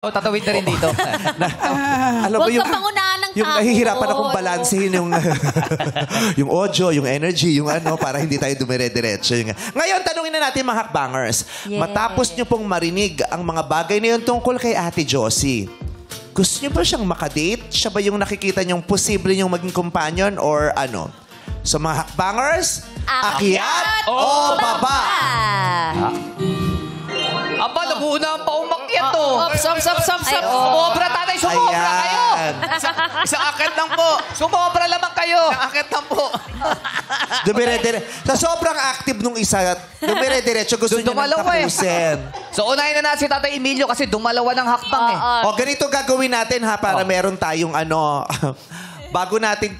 O, tatawid na rin dito. Alam mo Huwag yung, ka pangunahan ng yung tao. nahihirapan akong balansehin yung, yung audio, yung energy, yung ano, para hindi tayo dumire-diretso. Ngayon, tanungin na natin mga hakbangers. Yeah. Matapos nyo pong marinig ang mga bagay na yun tungkol kay Ate Josie, gusto nyo ba siyang makadate? Siya ba yung nakikita nyong posible nyong maging companion or ano? So mga hakbangers, akyat o baba? Aba, naguunaan pa umakyat to. Ops. Sumobra, tatay. Sumobra kayo. Isang akit lang po. Sumobra lamang kayo. Isang akit lang po. Sa sobrang active nung isa, dumire-diretso gusto niya ng tapusin. So, unahin na natin si Tatay Emilio kasi dumalawa ng hakbang eh. O, ganito gagawin natin ha, para meron tayong ano, bago natin,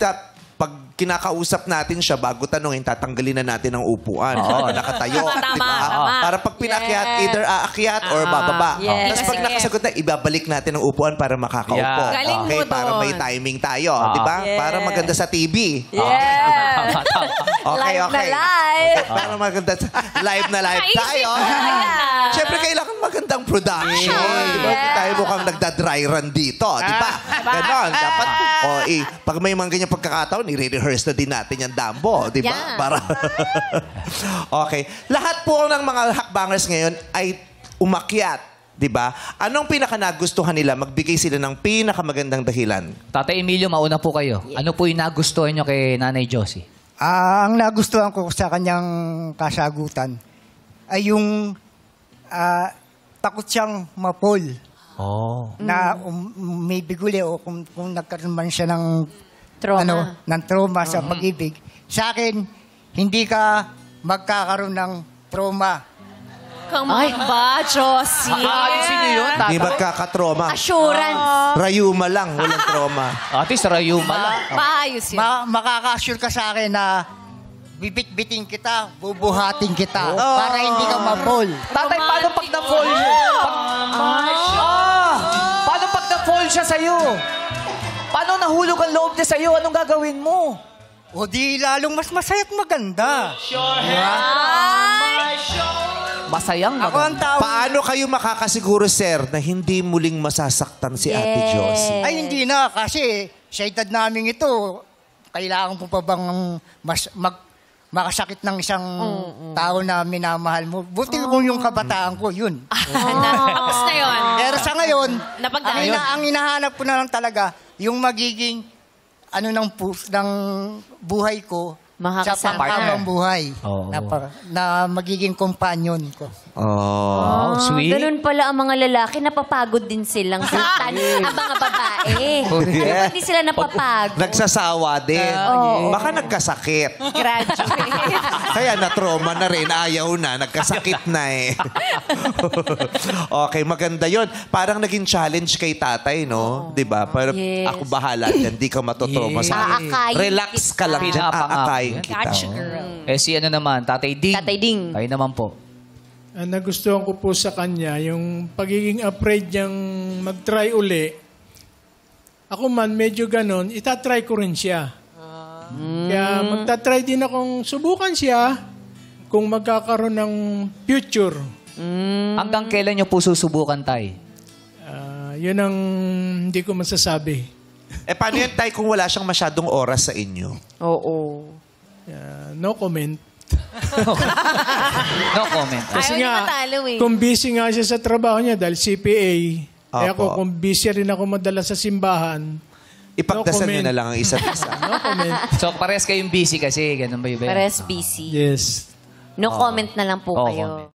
pag kinakausap natin siya, bago tanongin, tatanggalin na natin ang upuan. Nakatayo. Tama, diba? tama. Para pag pinakyat, either aakyat or bababa. Yes. Tapos pag nakasagot na, ibabalik natin ang upuan para makakaupo. Yeah. Galing Okay, mo para doon. may timing tayo. Diba? Yes. Para maganda sa TV. Yeah. Okay, Live na okay. live. Para maganda live na live Naisip tayo. ko yan. Siyempre, kailangan magandang production. Diba? Hindi tayo mukhang nagda-dry run dito. Diba? Ganon. Dapat, pag may mga ganyang pagkakataon, i-rehearse na din natin yung dambo. Diba? Yeah. Para okay. Lahat po ng mga hakbangers ngayon ay umakyat. Diba? Anong pinaka nagustuhan nila? Magbigay sila ng pinakamagandang dahilan. Tatay Emilio, mauna po kayo. Ano po yung nagustuhan nyo kay Nanay Josie? Ang nagustuhan ko sa kanyang kasagutan ay yung takot siyang mapol. Oh. Na may biguli o kung nagkaroon man siya ng Trauma. ng trauma sa pag-ibig. Sa akin, hindi ka magkakaroon ng trauma. Kang ba, Josie? Aalisin niyo yun, Hindi tatay? magkakatroma. Assurance. Rayuma lang, walang trauma. Ate, sa Rayuma lang. Maayos yun. Makaka-assure ka sa akin na bibit-biting kita, bubuhatin kita para hindi ka mapol. Tatay, paano pag na-fall siya? Paano pag na-fall siya sa'yo? Paano nahulog ang loob niya sa'yo? Anong gagawin mo? O di lalong mas masaya at maganda. Masayang Ako ang tao. Paano kayo makakasiguro, sir, na hindi muling masasaktan si Ate Josie? Ay, hindi na. Kasi sa edad namin ito, kailangan po pa bang makasakit ng isang tao na minamahal mo. Buti kung yung kabataan ko, yun. Tapos na yun. Pero sa ngayon, Napagdaan. ang hinahanap ko na lang talaga, yung magiging ng buhay ko sa Makakasama. panghabang buhay. Oo. Na magiging companion ko. Oh. Sweet. Ganun pala ang mga lalaki, napapagod din silang saktan ang mga babae. yeah. Hindi sila napapagod. Nagsasawa din. Oo. Baka nagkasakit. Graduate. Kaya na-trauma na rin. Ayaw na. Nagkasakit na eh. Okay, maganda yon. Parang naging challenge kay tatay, no? Diba? Pero Yes. ako bahala dyan. Di ka matotrauma sa akin. Aakayin Relax ka lang dyan. Pinapangako Aakayin yan. kita. Gotcha, girl. Eh, si ano naman, Tatay Ding. Tatay Ding. Kayo naman po. Ang nagustuhan ko po sa kanya, yung pagiging afraid niyang mag-try uli. Ako man, medyo ganon, itatry ko rin siya. Kaya magtatry din akong subukan siya kung magkakaroon ng future. Hanggang kailan nyo po susubukan, Tay? Yun ang hindi ko masasabi. Eh, paano yan, tay, kung wala siyang masyadong oras sa inyo? Oo. No comment. No comment. Kasi Ayaw niya nga, matalo eh. kung busy nga siya sa trabaho niya dahil CPA, kaya Opo. kung busy rin ako madala sa simbahan, Ipagdasal No niyo comment. na lang ang isa't isa. no comment. So, parehas kayong busy kasi. Ganun ba yun? Pares busy. Yes. No comment na lang po Oo, kayo. comment.